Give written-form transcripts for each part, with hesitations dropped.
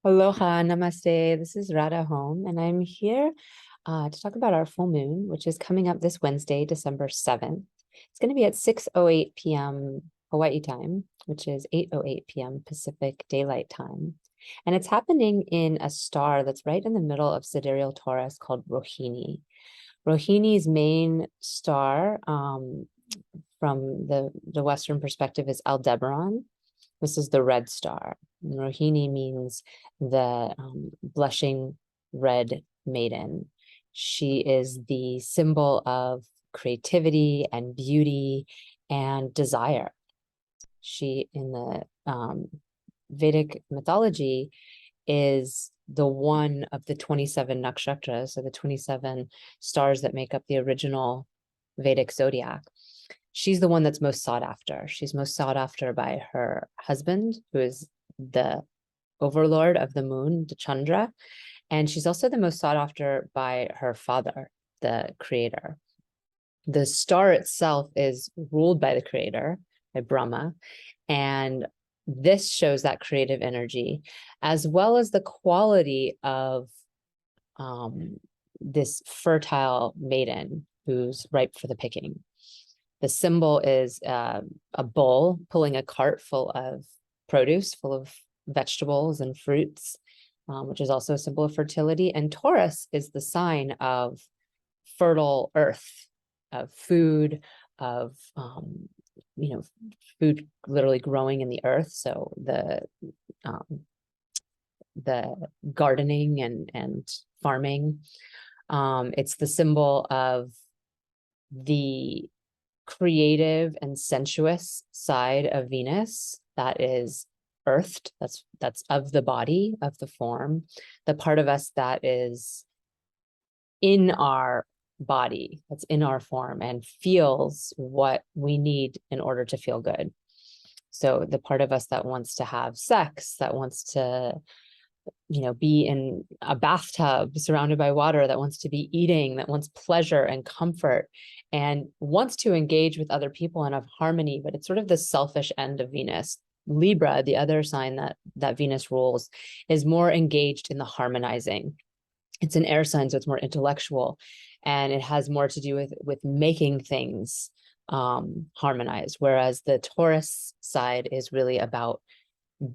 Aloha, namaste. This is Radha Home, and I'm here to talk about our full moon, which is coming up this Wednesday, December 7th. It's going to be at 6:08 p.m. Hawaii time, which is 8:08 p.m. Pacific Daylight Time. And it's happening in a star that's right in the middle of sidereal Taurus called Rohini. Rohini's main star from the Western perspective is Aldebaran. This is the red star. And Rohini means the blushing red maiden. She is the symbol of creativity and beauty and desire. She, in the Vedic mythology, is the one of the 27 nakshatras, so the 27 stars that make up the original Vedic zodiac. She's the one that's most sought after. She's most sought after by her husband, who is the overlord of the moon, the Chandra. And she's also the most sought after by her father, the creator. The star itself is ruled by the creator, by Brahma. And this shows that creative energy, as well as the quality of this fertile maiden who's ripe for the picking. The symbol is a bull pulling a cart full of produce, full of vegetables and fruits, which is also a symbol of fertility. And Taurus is the sign of fertile earth, of food, of food literally growing in the earth. So the gardening and farming. It's the symbol of the creative and sensuous side of Venus that is earthed, that's of the body, of the form, the part of us that is in our body, that's in our form and feels what we need in order to feel good. So the part of us that wants to have sex, that wants to be in a bathtub surrounded by water, that wants to be eating, that wants pleasure and comfort and wants to engage with other people and have harmony, but it's sort of the selfish end of Venus. Libra, the other sign that Venus rules, is more engaged in the harmonizing. It's an air sign, so it's more intellectual, and it has more to do with making things harmonize, whereas the Taurus side is really about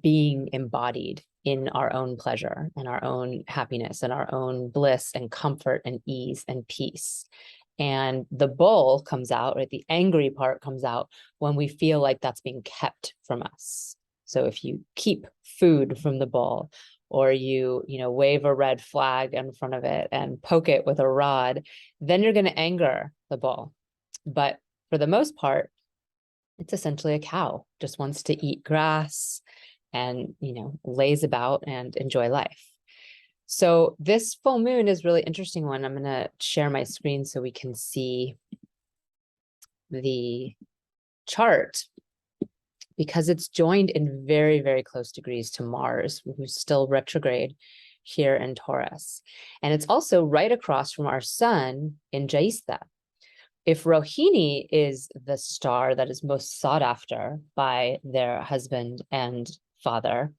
being embodied in our own pleasure and our own happiness and our own bliss and comfort and ease and peace. And the bull comes out, right? The angry part comes out when we feel like that's being kept from us. So if you keep food from the bull, or you wave a red flag in front of it and poke it with a rod, then you're going to anger the bull. But for the most part, it's essentially a cow, just wants to eat grass and lays about and enjoy life. So this full moon is really interesting one. I'm going to share my screen so we can see the chart, because it's joined in very, very close degrees to Mars, who's still retrograde here in Taurus. And it's also right across from our sun in Jaistha. If Rohini is the star that is most sought after by their husband and father,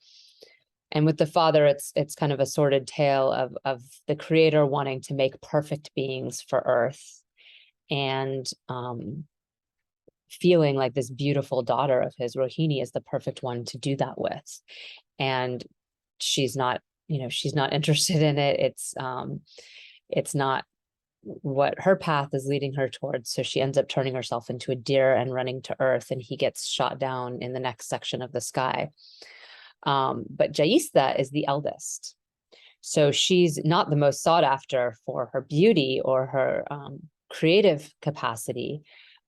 and with the father, it's kind of a sordid tale of the creator wanting to make perfect beings for Earth, and feeling like this beautiful daughter of his, Rohini, is the perfect one to do that with. And she's not interested in it. It's not what her path is leading her towards. So she ends up turning herself into a deer and running to Earth, and he gets shot down in the next section of the sky. But Jaistha is the eldest. So she's not the most sought after for her beauty or her creative capacity,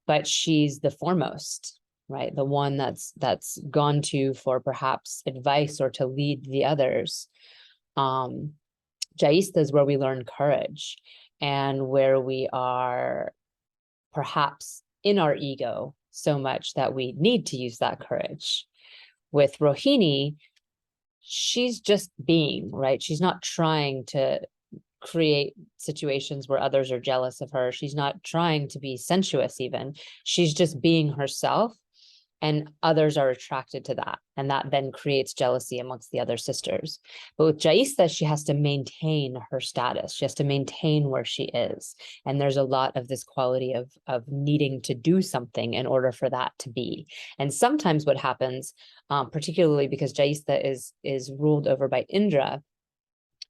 but she's the foremost, right? The one that's gone to for perhaps advice or to lead the others. Jaistha is where we learn courage, and where we are perhaps in our ego so much that we need to use that courage. With Rohini, she's just being, right? She's not trying to create situations where others are jealous of her. She's not trying to be sensuous even. She's just being herself. and others are attracted to that. And that then creates jealousy amongst the other sisters. But with Jaista, she has to maintain her status. She has to maintain where she is. And there's a lot of this quality of needing to do something in order for that to be. And sometimes what happens, particularly because Jaista is ruled over by Indra,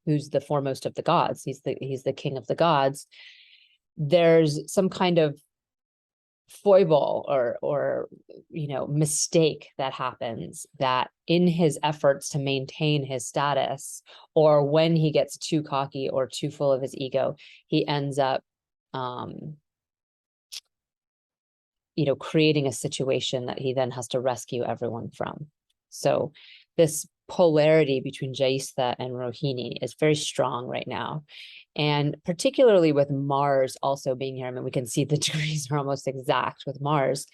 who's the foremost of the gods, he's the king of the gods, there's some kind of foible or mistake that happens, that in his efforts to maintain his status, or when he gets too cocky or too full of his ego, he ends up creating a situation that he then has to rescue everyone from. So this polarity between Jaista and Rohini is very strong right now. And particularly with Mars also being here, I mean, we can see the degrees are almost exact with Mars.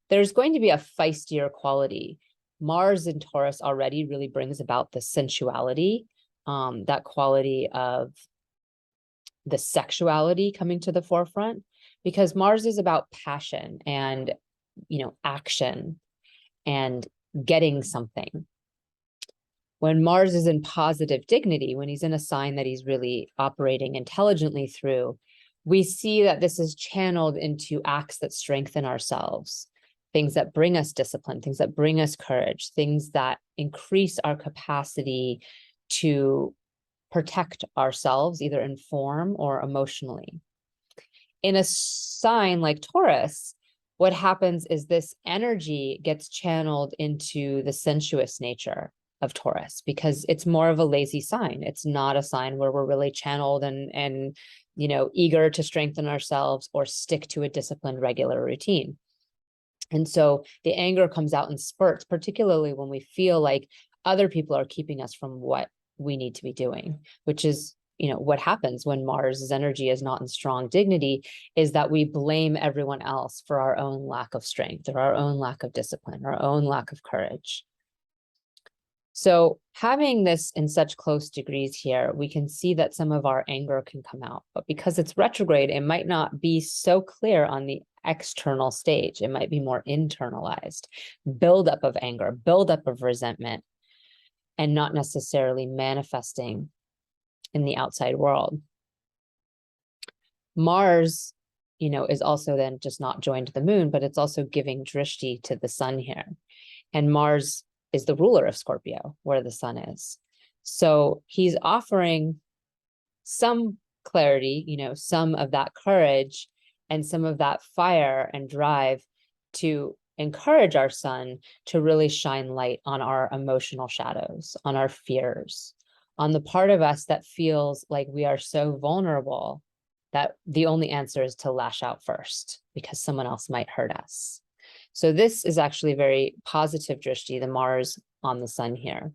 There's going to be a feistier quality. Mars in Taurus already really brings about the sensuality, that quality of the sexuality coming to the forefront, because Mars is about passion and, action and getting something. When Mars is in positive dignity, when he's in a sign that he's really operating intelligently through, we see that this is channeled into acts that strengthen ourselves, things that bring us discipline, things that bring us courage, things that increase our capacity to protect ourselves, either in form or emotionally. In a sign like Taurus, what happens is this energy gets channeled into the sensuous nature of Taurus, because it's more of a lazy sign. It's not a sign where we're really channeled and eager to strengthen ourselves or stick to a disciplined regular routine. And so the anger comes out in spurts, particularly when we feel like other people are keeping us from what we need to be doing, which is what happens when Mars's energy is not in strong dignity, is that we blame everyone else for our own lack of strength or our own lack of discipline, our own lack of courage. So having this in such close degrees here, we can see that some of our anger can come out, but because it's retrograde, it might not be so clear on the external stage. It might be more internalized, buildup of anger, buildup of resentment, and not necessarily manifesting in the outside world. Mars, is also then just not joined to the moon, but it's also giving drishti to the sun here. And Mars is the ruler of Scorpio, where the sun is. So he's offering some clarity, some of that courage and some of that fire and drive to encourage our sun to really shine light on our emotional shadows, on our fears, on the part of us that feels like we are so vulnerable that the only answer is to lash out first because someone else might hurt us. So this is actually very positive drishti, the Mars on the sun here.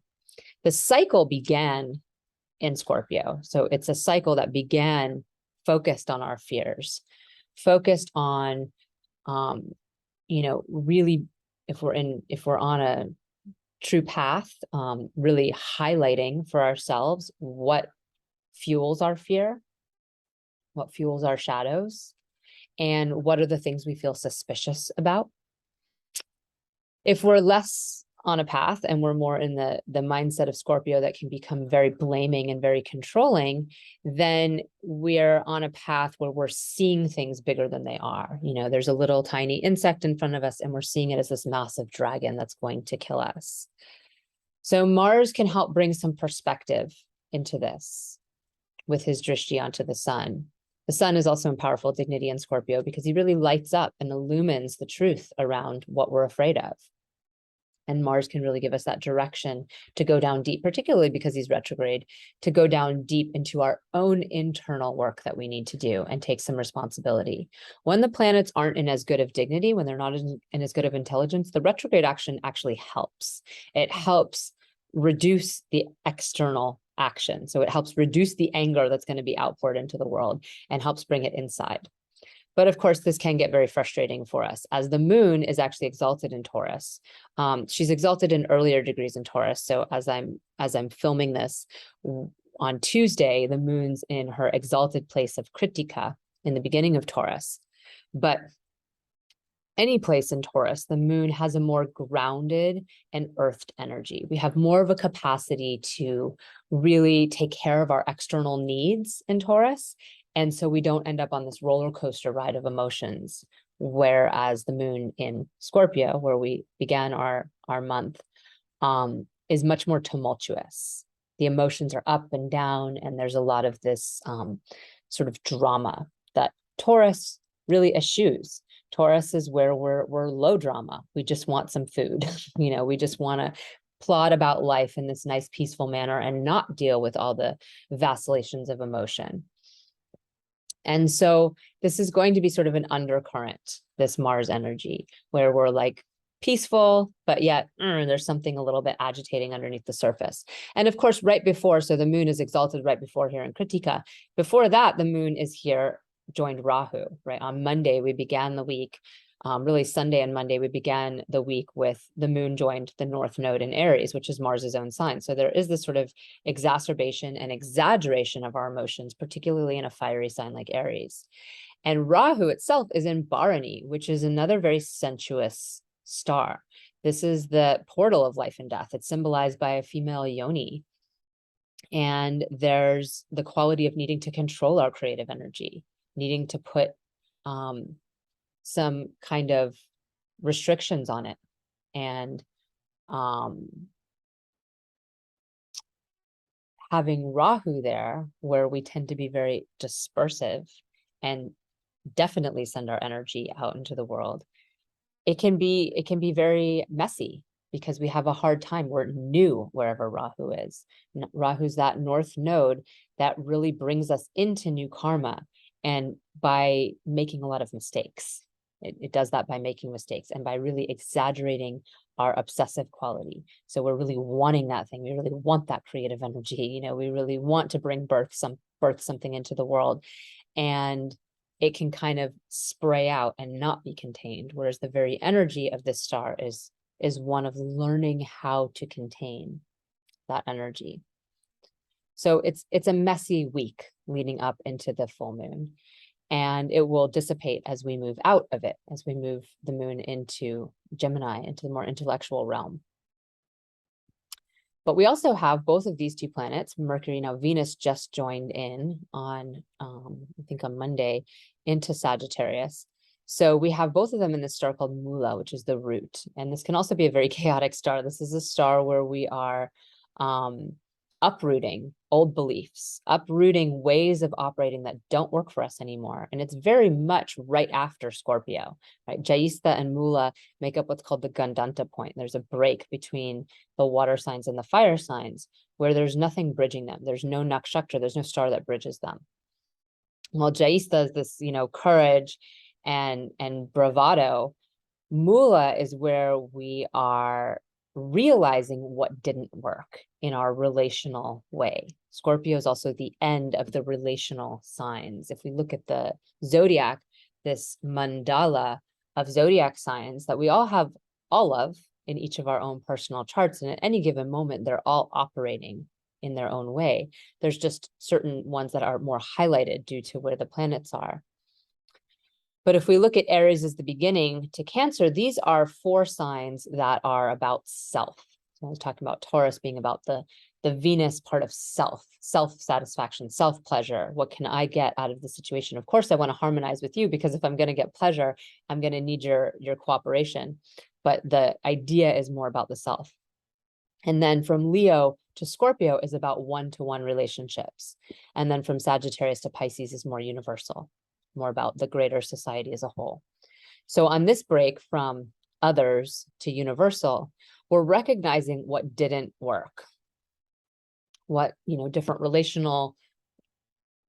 The cycle began in Scorpio. So it's a cycle that began focused on our fears, focused on, really, if we're on a true path, really highlighting for ourselves what fuels our fear, what fuels our shadows, and what are the things we feel suspicious about. If we're less on a path and we're more in the mindset of Scorpio that can become very blaming and very controlling, then we're on a path where we're seeing things bigger than they are. There's a little tiny insect in front of us and we're seeing it as this massive dragon that's going to kill us. So Mars can help bring some perspective into this with his drishti onto the sun. The sun is also in powerful dignity in Scorpio because he really lights up and illumines the truth around what we're afraid of. And Mars can really give us that direction to go down deep, particularly because he's retrograde, to go down deep into our own internal work that we need to do and take some responsibility. When the planets aren't in as good of dignity, when they're not in as good of intelligence, the retrograde action actually helps. It helps reduce the external action. So it helps reduce the anger that's going to be outpoured into the world and helps bring it inside. But of course, this can get very frustrating for us as the moon is actually exalted in Taurus. She's exalted in earlier degrees in Taurus. So as I'm filming this on Tuesday, the moon's in her exalted place of Kritika in the beginning of Taurus. But any place in Taurus, the moon has a more grounded and earthed energy. We have more of a capacity to really take care of our external needs in Taurus. And so we don't end up on this roller coaster ride of emotions. Whereas the moon in Scorpio, where we began our month, is much more tumultuous. The emotions are up and down, and there's a lot of this sort of drama that Taurus really eschews. Taurus is where we're low drama. We just want some food. We just want to plod about life in this nice, peaceful manner and not deal with all the vacillations of emotion. And so this is going to be sort of an undercurrent, this Mars energy, where we're like peaceful, but yet there's something a little bit agitating underneath the surface. And of course, right before, so the moon is exalted right before here in Kritika. Before that, the moon is here, joined Rahu, right? On Monday, we began the week, really Sunday and Monday, we began the week with the moon joined the North Node in Aries, which is Mars's own sign. So there is this sort of exacerbation and exaggeration of our emotions, particularly in a fiery sign like Aries. And Rahu itself is in Bharani, which is another very sensuous star. This is the portal of life and death. It's symbolized by a female yoni. And there's the quality of needing to control our creative energy, needing to put some kind of restrictions on it. And having Rahu there, where we tend to be very dispersive and definitely send our energy out into the world, it can be very messy because we have a hard time. We're new wherever Rahu is. Rahu's that North Node that really brings us into new karma, and by making a lot of mistakes. It does that by making mistakes and by really exaggerating our obsessive quality. So we're really wanting that thing. We really want that creative energy. We really want to bring birth something into the world. And it can kind of spray out and not be contained. Whereas the very energy of this star is one of learning how to contain that energy. So it's a messy week leading up into the full moon. And it will dissipate as we move out of it, as we move the moon into Gemini, into the more intellectual realm. But we also have both of these two planets, Mercury. Now Venus just joined in on, I think on Monday, into Sagittarius. So we have both of them in this star called Mula, which is the root. And this can also be a very chaotic star. This is a star where we are uprooting old beliefs, uprooting ways of operating that don't work for us anymore. And it's very much right after Scorpio, right? Jayista and Mula make up what's called the Gandanta point. There's a break between the water signs and the fire signs where there's nothing bridging them. There's no nakshatra, there's no star that bridges them. While Jayista is this, courage and bravado, Mula is where we are realizing what didn't work in our relational way. Scorpio is also the end of the relational signs. If we look at the zodiac, this mandala of zodiac signs that we all have all of in each of our own personal charts, and at any given moment, they're all operating in their own way. There's just certain ones that are more highlighted due to where the planets are. But if we look at Aries as the beginning to Cancer, these are 4 signs that are about self. So I was talking about Taurus being about the Venus part of self-satisfaction, self-pleasure. What can I get out of the situation? Of course, I want to harmonize with you, because if I'm going to get pleasure, I'm going to need your cooperation. But the idea is more about the self. And then from Leo to Scorpio is about one-to-one relationships. And then from Sagittarius to Pisces is more universal, more about the greater society as a whole. So on this break from others to universal, we're recognizing what didn't work, what, different relational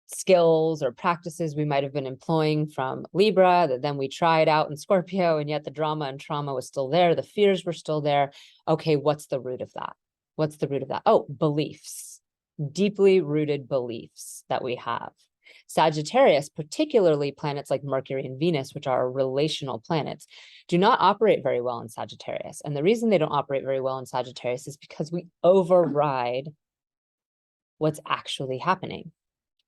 skills or practices we might have been employing from Libra that then we tried out in Scorpio, and yet the drama and trauma was still there. The fears were still there. Okay, what's the root of that? What's the root of that? Oh, beliefs, deeply rooted beliefs that we have. Sagittarius, particularly planets like Mercury and Venus, which are relational planets, do not operate very well in Sagittarius. And the reason they don't operate very well in Sagittarius is because we override what's actually happening.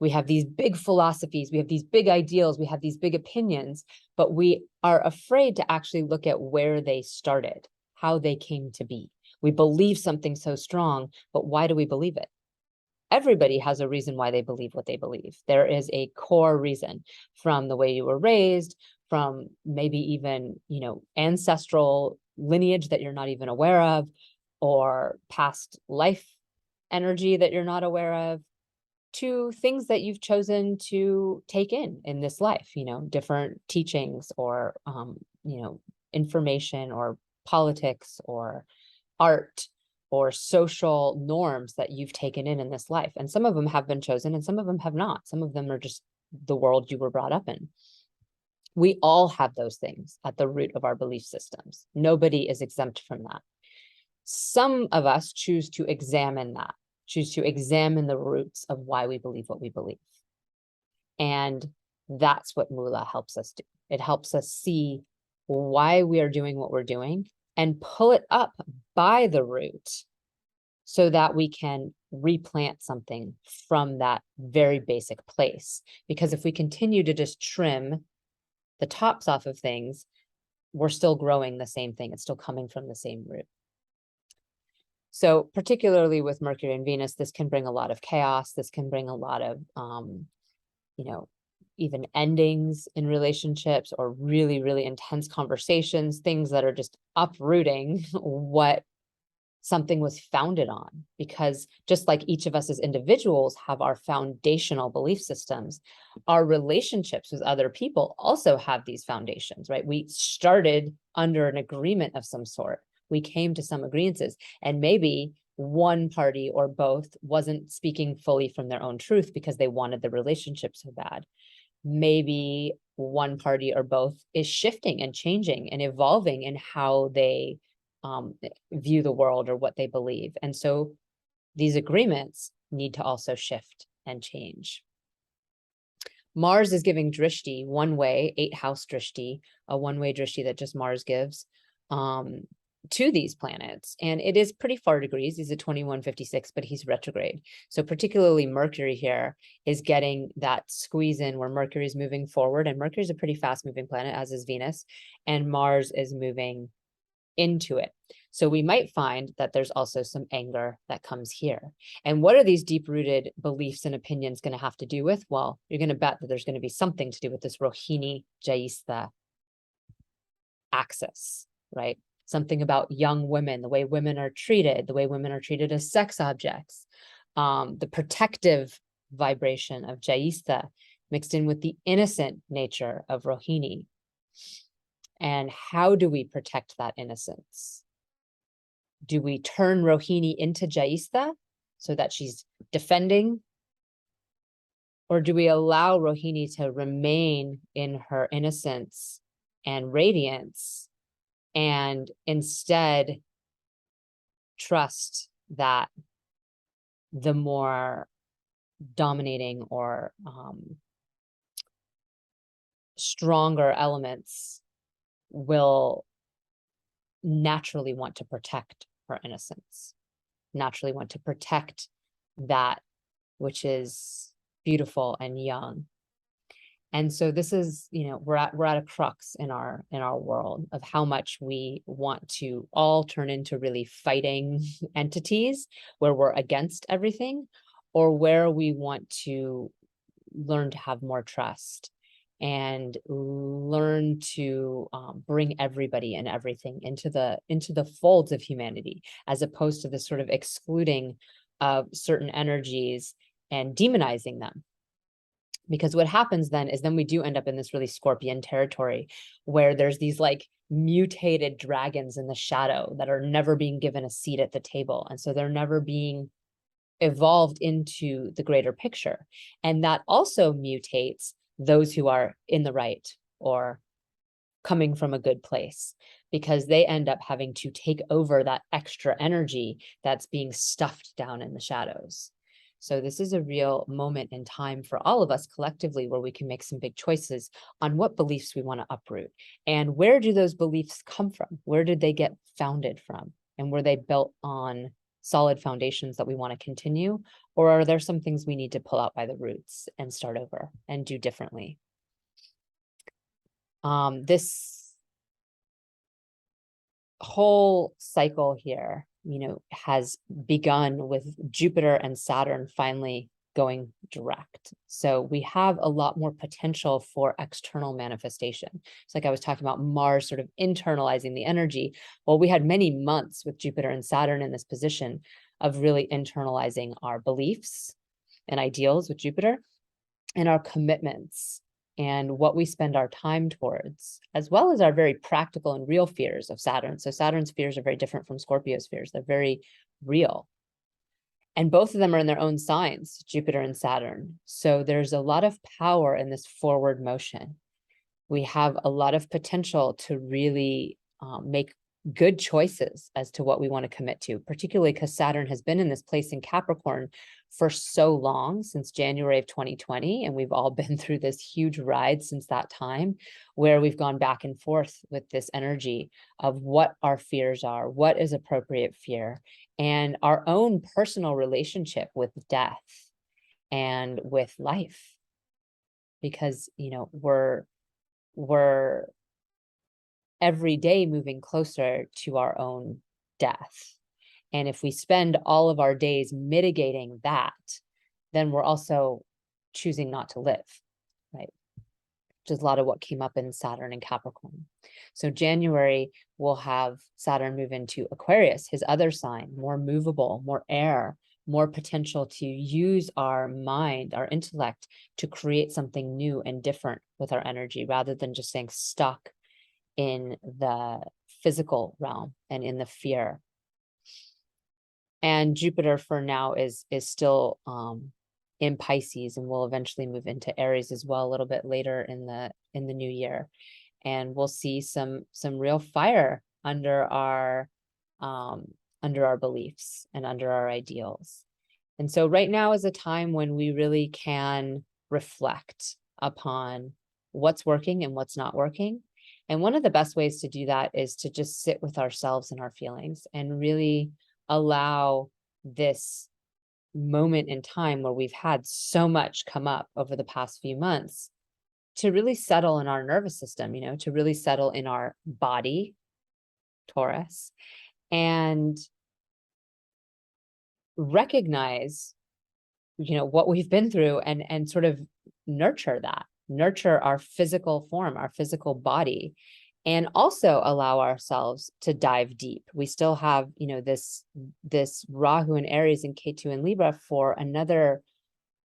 We have these big philosophies, we have these big ideals, we have these big opinions, but we are afraid to actually look at where they started, how they came to be. We believe something so strong, but why do we believe it? Everybody has a reason why they believe what they believe. There is a core reason, from the way you were raised, from maybe even, ancestral lineage that you're not even aware of, or past life energy that you're not aware of, to things that you've chosen to take in this life, different teachings, or, information, or politics, or art, or social norms that you've taken in this life. And some of them have been chosen and some of them have not. Some of them are just the world you were brought up in. We all have those things at the root of our belief systems. Nobody is exempt from that. Some of us choose to examine that, choose to examine the roots of why we believe what we believe. And that's what Mula helps us do. It helps us see why we are doing what we're doing and pull it up by the root so that we can replant something from that very basic place. Because if we continue to just trim the tops off of things, we're still growing the same thing. It's still coming from the same root. So particularly with Mercury and Venus, this can bring a lot of chaos. This can bring a lot of, even endings in relationships, or really, really intense conversations, things that are just uprooting what something was founded on. Because just like each of us as individuals have our foundational belief systems, our relationships with other people also have these foundations, right? We started under an agreement of some sort. We came to some agreements, and maybe one party or both wasn't speaking fully from their own truth because they wanted the relationship so bad. Maybe one party or both is shifting and changing and evolving in how they view the world or what they believe. And so these agreements need to also shift and change. Mars is giving drishti one way, 8-house drishti, a one-way drishti that just Mars gives to these planets. And it is pretty far degrees. He's at 2156, but he's retrograde. So particularly Mercury here is getting that squeeze in where Mercury is moving forward, and Mercury is a pretty fast moving planet, as is Venus, and Mars is moving into it. So we might find that there's also some anger that comes here. And what are these deep-rooted beliefs and opinions going to have to do with? Well, you're going to bet that there's going to be something to do with this Rohini Jaistha axis, right? Something about young women, the way women are treated, the way women are treated as sex objects, the protective vibration of Jaistha mixed in with the innocent nature of Rohini. And how do we protect that innocence? Do we turn Rohini into Jaistha so that she's defending? Or do we allow Rohini to remain in her innocence and radiance, and instead trust that the more dominating or stronger elements will naturally want to protect her innocence, naturally want to protect that which is beautiful and young? And so this is, we're at a crux in our world of how much we want to all turn into really fighting entities where we're against everything, or where we want to learn to have more trust and learn to bring everybody and everything into the folds of humanity, as opposed to this sort of excluding of certain energies and demonizing them. Because what happens then is we do end up in this really Scorpion territory where there's these like mutated dragons in the shadow that are never being given a seat at the table. And so they're never being evolved into the greater picture. And that also mutates those who are in the right or coming from a good place, because they end up having to take over that extra energy that's being stuffed down in the shadows. So this is a real moment in time for all of us collectively where we can make some big choices on what beliefs we want to uproot, and where do those beliefs come from? Where did they get founded from? And were they built on solid foundations that we want to continue? Or are there some things we need to pull out by the roots and start over and do differently? This whole cycle here, has begun with Jupiter and Saturn finally going direct. So we have a lot more potential for external manifestation. It's like I was talking about Mars sort of internalizing the energy. Well, we had many months with Jupiter and Saturn in this position of really internalizing our beliefs and ideals with Jupiter and our commitments and what we spend our time towards, as well as our very practical and real fears of Saturn. So Saturn's fears are very different from Scorpio's fears. They're very real. And both of them are in their own signs, Jupiter and Saturn. So there's a lot of power in this forward motion. We have a lot of potential to really make good choices as to what we want to commit to, particularly because Saturn has been in this place in Capricorn for so long, since January of 2020. And we've all been through this huge ride since that time, where we've gone back and forth with this energy of what our fears are, what is appropriate fear, and our own personal relationship with death and with life. Because, we're every day moving closer to our own death. And if we spend all of our days mitigating that, then we're also choosing not to live, right? Which is a lot of what came up in Saturn and Capricorn. So January, we'll have Saturn move into Aquarius, his other sign, more movable, more air, more potential to use our mind, our intellect, to create something new and different with our energy, rather than just staying stuck in the physical realm and in the fear. And Jupiter for now is still in Pisces, and will eventually move into Aries as well a little bit later in the new year. And we'll see some real fire under our beliefs and under our ideals. And so right now is a time when we really can reflect upon what's working and what's not working. And one of the best ways to do that is to just sit with ourselves and our feelings and really allow this moment in time where we've had so much come up over the past few months to really settle in our nervous system, to really settle in our body, Taurus, and recognize, what we've been through and sort of nurture our physical form, our physical body, and also allow ourselves to dive deep. We still have, this Rahu in Aries and Ketu in Libra for another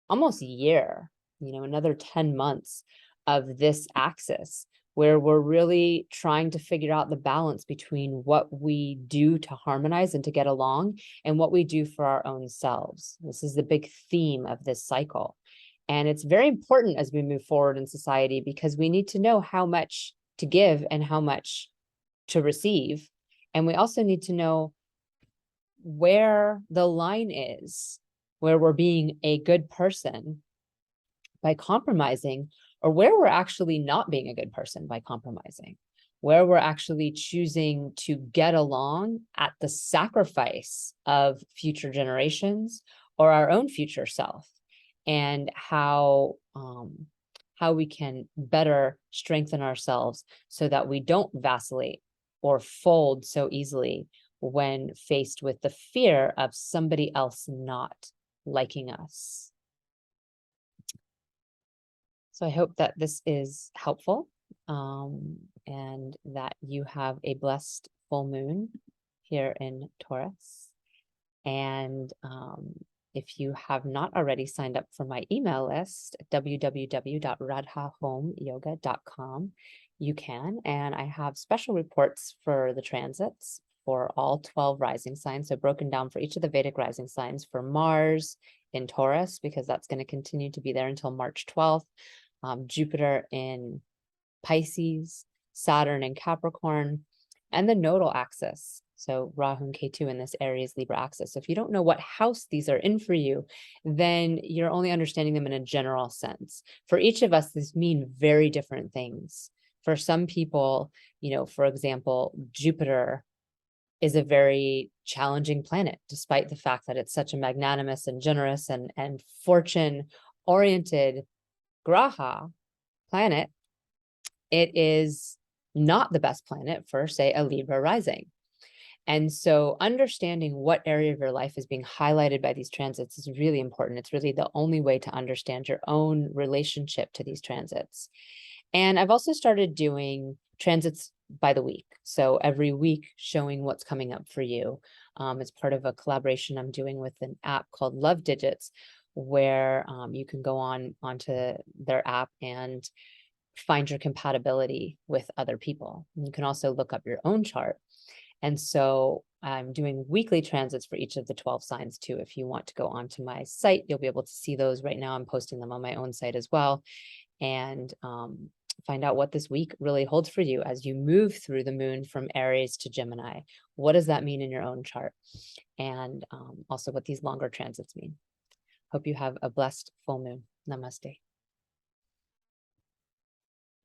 almost year, another 10 months of this axis, where we're really trying to figure out the balance between what we do to harmonize and to get along and what we do for our own selves. This is the big theme of this cycle. And it's very important as we move forward in society, because we need to know how much to give and how much to receive. And we also need to know where the line is, where we're being a good person by compromising, or where we're actually not being a good person by compromising, where we're actually choosing to get along at the sacrifice of future generations or our own future self, and how we can better strengthen ourselves so that we don't vacillate or fold so easily when faced with the fear of somebody else not liking us. So I hope that this is helpful, and that you have a blessed full moon here in Taurus. And if you have not already signed up for my email list, www.radhahomeyoga.com, you can. And I have special reports for the transits for all 12 rising signs. So broken down for each of the Vedic rising signs, for Mars in Taurus, because that's going to continue to be there until March 12th. Jupiter in Pisces, Saturn in Capricorn, and the nodal axis. So Rahu and Ketu in this Aries Libra axis. So if you don't know what house these are in for you, then you're only understanding them in a general sense. For each of us, these mean very different things. For some people, for example, Jupiter is a very challenging planet, despite the fact that it's such a magnanimous and generous and fortune-oriented graha planet. It is not the best planet for, say, a Libra rising. And so understanding what area of your life is being highlighted by these transits is really important. It's really the only way to understand your own relationship to these transits. And I've also started doing transits by the week. So every week showing what's coming up for you. It's part of a collaboration I'm doing with an app called Love Digits, where you can go onto their app and find your compatibility with other people. And you can also look up your own chart. And so I'm doing weekly transits for each of the 12 signs too. If you want to go onto my site, you'll be able to see those. Right now I'm posting them on my own site as well, and find out what this week really holds for you as you move through the moon from Aries to Gemini. What does that mean in your own chart? And also what these longer transits mean. Hope you have a blessed full moon. Namaste.